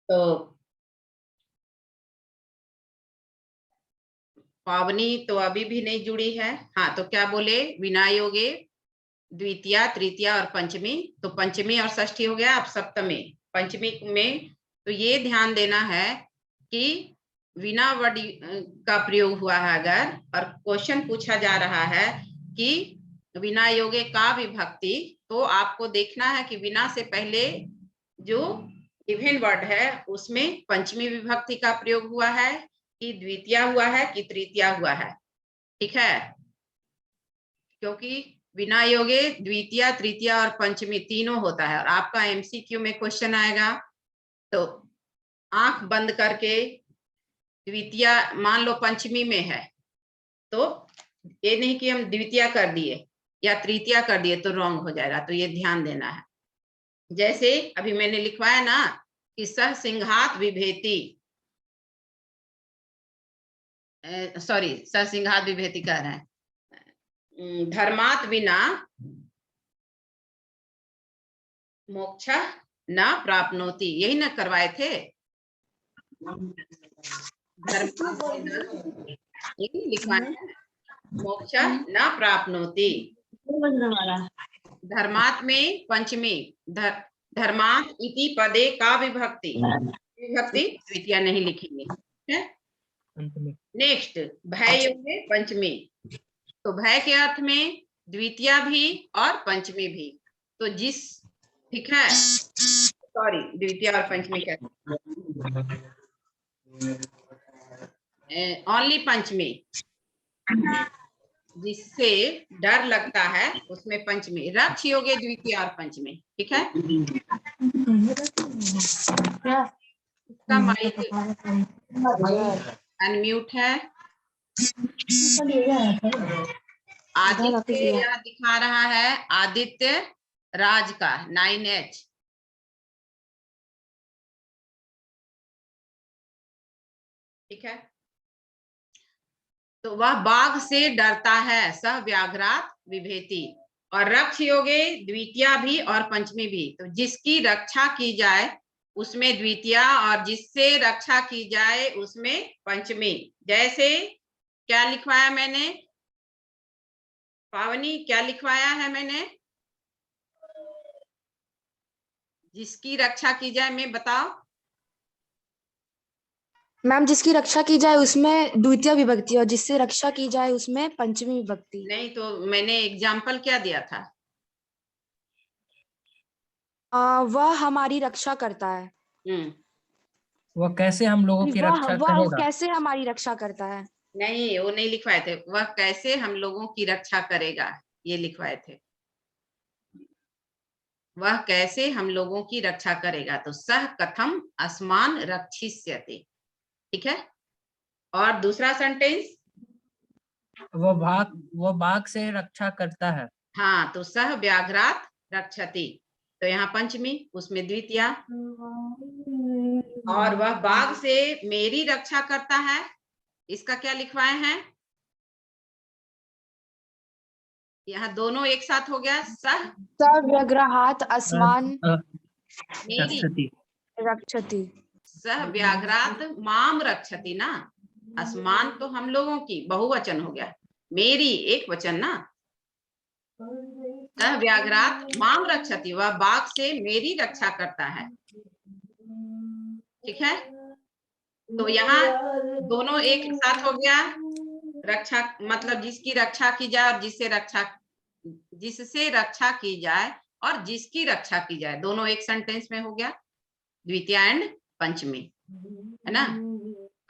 तो पावनी तो अभी भी नहीं जुड़ी है। हाँ, तो क्या बोले, विना योगे द्वितीया, तृतीया और पंचमी। तो पंचमी और षष्ठी हो गया, अब सप्तमी। पंचमी में तो ये ध्यान देना है कि विना वर्ड का प्रयोग हुआ है अगर, और क्वेश्चन पूछा जा रहा है कि विना योगे का विभक्ति, तो आपको देखना है कि विना से पहले जो गिवन वर्ड है उसमें पंचमी विभक्ति का प्रयोग हुआ है कि द्वितीया हुआ है कि तृतीया हुआ है। ठीक है, क्योंकि बिना योगे द्वितीया, तृतीया और पंचमी तीनों होता है। और आपका एमसीक्यू में क्वेश्चन आएगा तो आंख बंद करके द्वितीया, मान लो पंचमी में है, तो ये नहीं कि हम द्वितीया कर दिए या तृतीया कर दिए तो रॉन्ग हो जाएगा, तो ये ध्यान देना है। जैसे अभी मैंने लिखवाया ना कि सह सिंघात विभेति, सॉरी सह सिंघात विभेति कह रहे हैं, धर्मात विना मोक्ष न प्राप्नोति, यही ना करवाए थे। लिखवाए मोक्ष न प्राप्नोति, धर्मात् में पंचमी, धर्मात् इति पदे का विभक्ति, विभक्ति द्वितीया नहीं लिखेंगे। नेक्स्ट, भय योगे पंचमी, तो भय के अर्थ में द्वितीया भी और पंचमी भी। तो जिस, ठीक है, सॉरी द्वितीया और पंचमी क्या, ओनली पंचमी, जिससे डर लगता है उसमें पंचमी, रक्ष योगे द्वितीय और पंचमी। ठीक है, इसका माइक अनम्यूट है। आदित्य यहाँ दिखा रहा है, आदित्य राज का 9H। ठीक है, तो वह बाघ से डरता है, सह व्याघ्रात विभेति। और रक्ष योगे द्वितीया भी और पंचमी भी, तो जिसकी रक्षा की जाए उसमें द्वितीया और जिससे रक्षा की जाए उसमें पंचमी। जैसे क्या लिखवाया मैंने पावनी, क्या लिखवाया है मैंने, जिसकी रक्षा की जाए में बताओ मैम। जिसकी रक्षा की जाए उसमें द्वितीय विभक्ति और जिससे रक्षा की जाए उसमें पंचमी विभक्ति। नहीं, तो मैंने एग्जाम्पल क्या दिया था, वह हमारी रक्षा करता है। वह कैसे हम लोगों की रक्षा करेगा, वह कैसे हमारी रक्षा करता है। नहीं वो नहीं लिखवाए थे, वह कैसे हम लोगों की रक्षा करेगा, ये लिखवाए थे। वह कैसे हम लोगों की रक्षा करेगा, तो सह कथम अस्मान रक्षिष्यति। ठीक है, और दूसरा सेंटेंस, वह बाघ से रक्षा करता है। हाँ, तो सह व्याघ्रात रक्षति, तो यहाँ पंचमी, उसमें द्वितीया। और वह बाघ से मेरी रक्षा करता है, इसका क्या लिखवाए हैं, यहाँ दोनों एक साथ हो गया, सह व्याघ्रात अस्मान मेरी रक्षति, सह व्याघ्रात माम रक्षति ना, अस्मान तो हम लोगों की बहुवचन हो गया, मेरी एक वचन ना, सह व्याघ्रात माम रक्षति, वह बाघ से मेरी रक्षा करता है। ठीक है, तो यहाँ दोनों एक साथ हो गया, रक्षा मतलब जिसकी रक्षा की जाए और जिससे रक्षा की जाए और जिसकी रक्षा की जाए, दोनों एक सेंटेंस में हो गया, द्वितीया एंड पंचमी, है ना।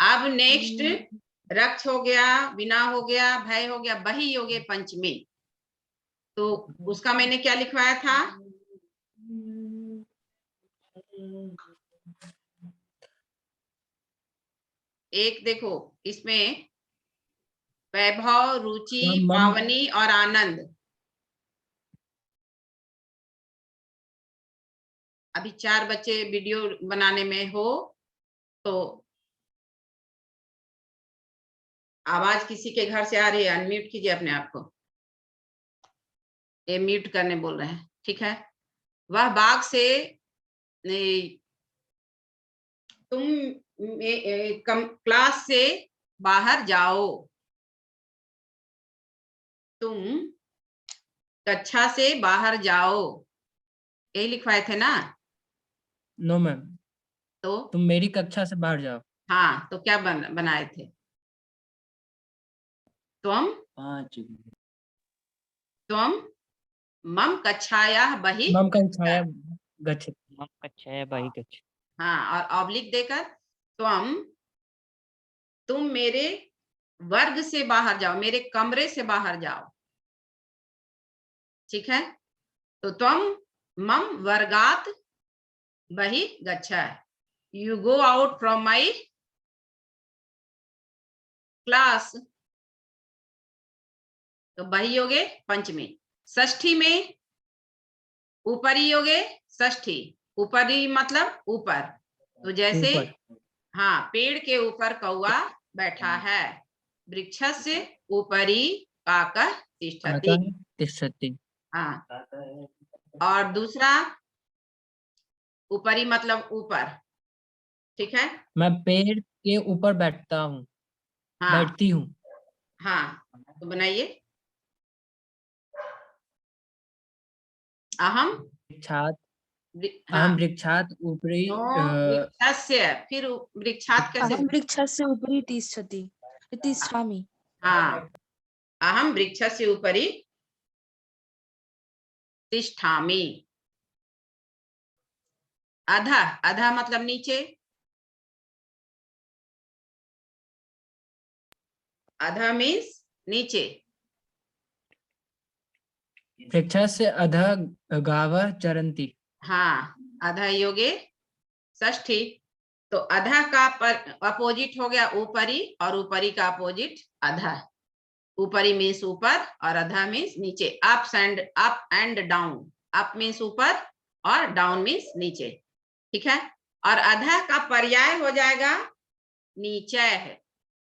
अब नेक्स्ट, रक्ष हो गया, बिना हो गया, भय हो गया, बही योगे पंचमी, तो उसका मैंने क्या लिखवाया था, एक देखो इसमें वैभव, रुचि, पावनी और आनंद। अभी 4 बच्चे वीडियो बनाने में हो तो आवाज किसी के घर से आ रही है, अनम्यूट कीजिए अपने आप को, ये म्यूट करने बोल रहे हैं। ठीक है, वह बाघ से क्लास से बाहर जाओ, तुम कक्षा से बाहर जाओ, यही लिखवाए थे ना। नो मैम, तो तुम मेरी कक्षा से बाहर जाओ। हाँ, तो क्या बनाए थे? त्वम त्वम मम कक्षायाः बहिः, मम कक्षाया गच्छति। मम कक्षाया बहिः गच्छ। हाँ, और ऑब्लिक देकर तुम मेरे वर्ग से बाहर जाओ, मेरे कमरे से बाहर जाओ, ठीक है। तो त्वम मम वर्गात बहिः गच्छ, you go out from my class. तो बहिः योगे पंचमी। षष्ठी में ऊपरी योगे षष्ठी, ऊपरी मतलब ऊपर। तो जैसे ऊपर। हाँ, पेड़ के ऊपर कौआ बैठा है, वृक्षस्य उपरि काकः तिष्ठति। काकः तिष्ठति। हाँ, और दूसरा ऊपरी मतलब ऊपर, ठीक है। मैं पेड़ के ऊपर बैठता हूँ, हाँ बैठती हूँ। हाँ, तो बनाइए। अहम वृक्षात्, हाँ, अहम वृक्षात् ऊपरी नो वृक्षस्य, फिर वृक्षात कैसे? अहम वृक्षस्य उपरि तिष्ठति तिष्ठामि। हाँ, अहम वृक्षस्य उपरि तिष्ठामि। अधः, अधः मतलब नीचे, अधः मीन्स नीचे। वृक्षस्य अधः गावः चरन्ति। हाँ, अधः योगे षष्ठी। तो अधः का अपोजिट हो गया ऊपरी, और ऊपरी का अपोजिट अधः। ऊपरी मीन्स ऊपर और अधः मीन्स नीचे। Up and down. Up means ऊपर और डाउन मीन्स नीचे, ठीक है। और अधः का पर्याय हो जाएगा नीचे है,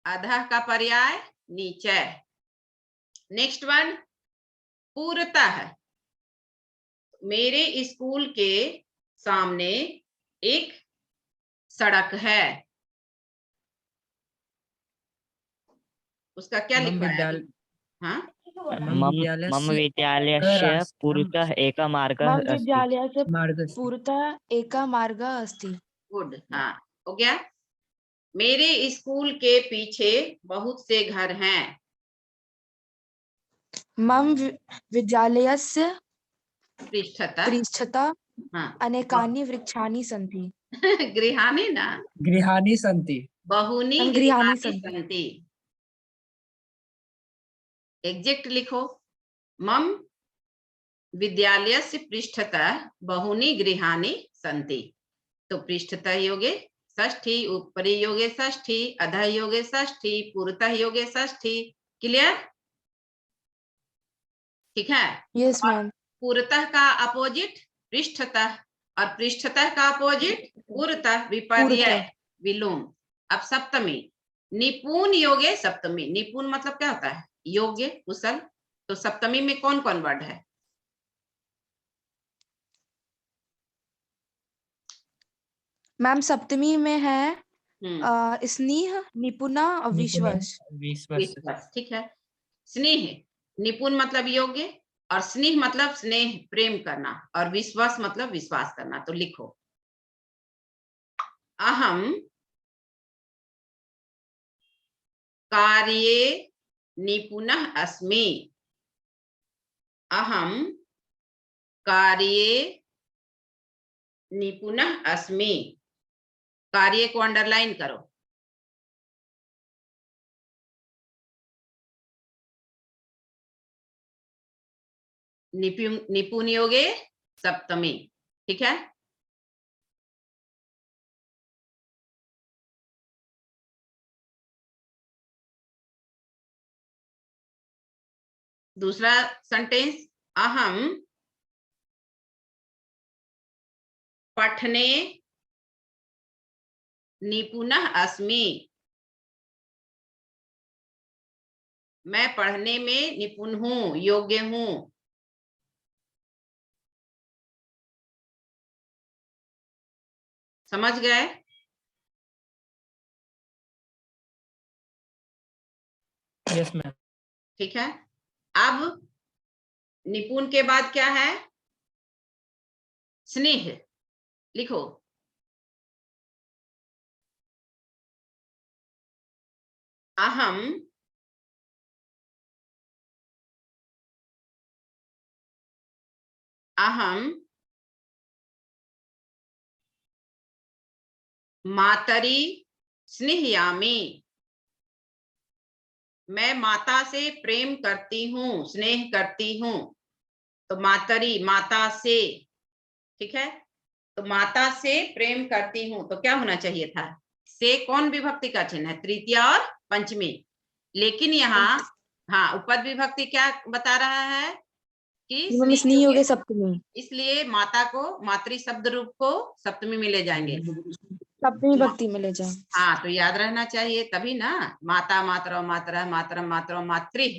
अधः का पर्याय नीचे। नेक्स्ट वन पूर्वतः। मेरे स्कूल के सामने एक सड़क है, उसका क्या मम लिखवाया? विद्यालय, हाँ, मम विद्यालयस्य मम विद्यालयस्य पुरतः एकः मार्गः मम अस्ति। विद्यालयस्य मार्गस्य। पुरतः एकः मार्गः अस्ति। गुड, हाँ हो गया। मेरे स्कूल के पीछे बहुत से घर हैं। मम विद्यालयस्य पृष्ठतः, पृष्ठतः हाँ अनेकानि वृक्षाणि सन्ति। गृहाणि ना, गृहाणि सन्ति। बहूनि हम गृहाणि गृहाणि सन्ति। सन्ति। एग्जैक्ट लिखो। मम विद्यालयस्य पृष्ठतः बहूनि गृहाणि सन्ति। तो पृष्ठतः योगे षष्ठी, ऊपरी योगे षष्ठी, अधः योगे षष्ठी, पूर्वतः योगे षष्ठी। क्लियर? ठीक है। यस और मैम। पूर्वतः का अपोजिट पृष्ठतः, और पृष्ठतः का अपोजिट पूर्वतः, विपर्यय पूर्वतः। विलोम। अब सप्तमी, निपुण योगे सप्तमी। निपुण मतलब क्या होता है? योग्य, कुशल। तो सप्तमी में कौन कौन वर्ड है? मैम सप्तमी में है स्नेह, निपुणा और विश्वास। विश्वास, ठीक है। स्नेह, निपुण मतलब योग्य, और स्नेह मतलब स्नेह, प्रेम करना, और विश्वास मतलब विश्वास करना। तो लिखो, अहम कार्ये निपुणः अस्मि। अहम कार्ये निपुणः अस्मि। कार्य को अंडरलाइन करो। निपुण योगे सप्तमी, ठीक है। दूसरा सेंटेंस, अहम पठने निपुणः अस्मि। मैं पढ़ने में निपुण हूं, योग्य हूं। समझ गए? Yes ma'am. ठीक है। अब निपुण के बाद क्या है? स्नेह। लिखो। अहम मातरी स्नेहयामी। मैं माता से प्रेम करती हूँ, स्नेह करती हूँ। तो मातरी, माता से। ठीक है। तो माता से प्रेम करती हूँ, तो क्या होना चाहिए था? से कौन विभक्ति का चिन्ह है? तृतीया और पंचमी। लेकिन यहाँ हाँ, उपद विभक्ति क्या बता रहा है कि मम्मी स्नेह हो स्नेह, गए सप्तमी, इसलिए माता को मातृ शब्द रूप को सप्तमी में ले जाएंगे। सप्तमी भक्ति में ले जाए। हाँ, तो याद रहना चाहिए तभी ना। माता, मातरौ, मातरः, मातरम, मातरौ, मातृः,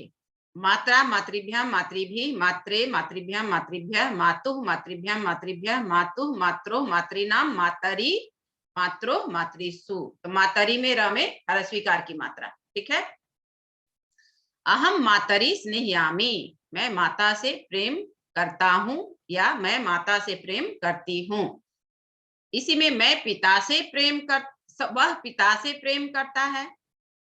मात्रा, मातृभ्याम, मातृभिः, मात्रे, मातृभ्याम, मातृभ्यः, मातुः, मातृभ्याम, मातृभ्यः, मातुः, मात्रो, मातृनाम, मातरि, मात्रो, मातृसु। तो मातरि में र में ह्रस्वीकार की मात्रा। ठीक है। अहम मातरि स्नेहयामि, मैं माता से प्रेम करता हूं या मैं माता से प्रेम करती हूं। इसी में मैं पिता से प्रेम कर, वह पिता से प्रेम करता है।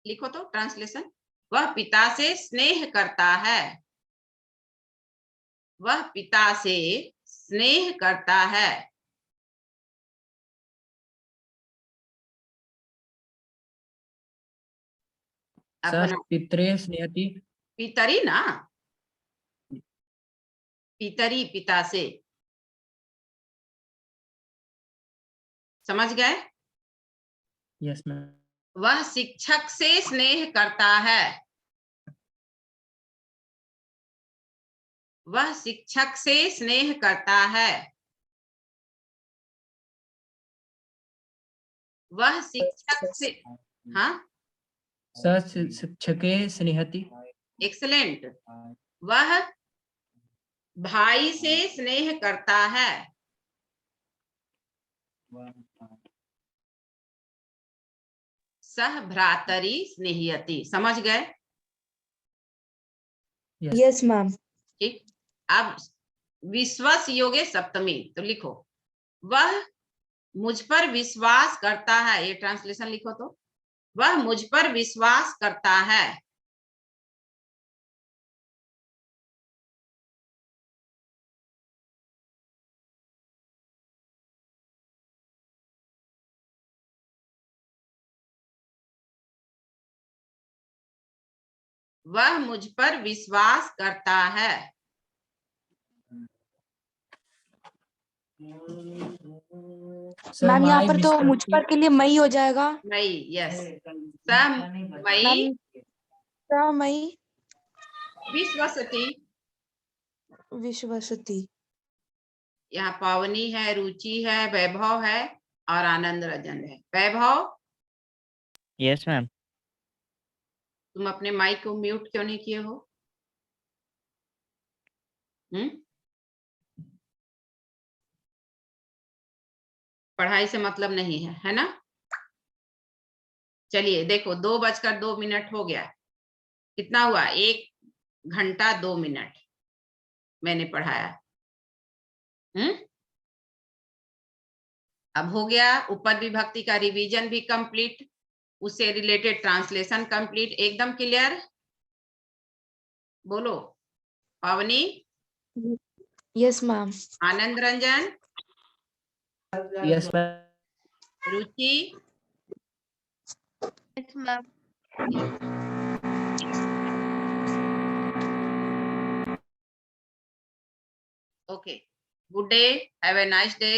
लिखो तो ट्रांसलेशन। वह पिता से स्नेह करता है, वह पिता से स्नेह करता है। सः पित्रे स्नेहति। पितरी ना, पितरी, पिता से। समझ गए? Yes ma'am. वह शिक्षक से स्नेह करता है, वह शिक्षक से स्नेह करता है। वह शिक्षक से, हाँ, सः शिक्षके स्नेहति। एक्सलेंट। वह भाई से स्नेह करता है, सह भ्रातरी स्नेहयति। समझ गए? Yes ma'am. ठीक। अब विश्वास योगे सप्तमी, तो लिखो वह मुझ पर विश्वास करता है। ये ट्रांसलेशन लिखो तो, वह मुझ पर विश्वास करता है। वह मुझ पर विश्वास करता है। मैम यहाँ पर तो मुझ पर के लिए मई हो जाएगा। मई, यस। मई मई विश्वसति। विश्वसती। यहाँ पावनी है, रुचि है, वैभव है और आनंद रंजन है। वैभव, यस मैम। तुम अपने माइक को म्यूट क्यों नहीं किए हो? पढ़ाई से मतलब नहीं है, है ना? चलिए देखो, 2:02 हो गया। कितना हुआ? 1 घंटा 2 मिनट मैंने पढ़ाया। अब हो गया उपद विभक्ति का रिवीजन भी कंप्लीट, उससे रिलेटेड ट्रांसलेशन कंप्लीट। एकदम क्लियर? बोलो। पावनी, yes ma'am. Anand Ranjan, yes ma'am. Ruchi, yes ma'am. Okay, good day, have a nice day.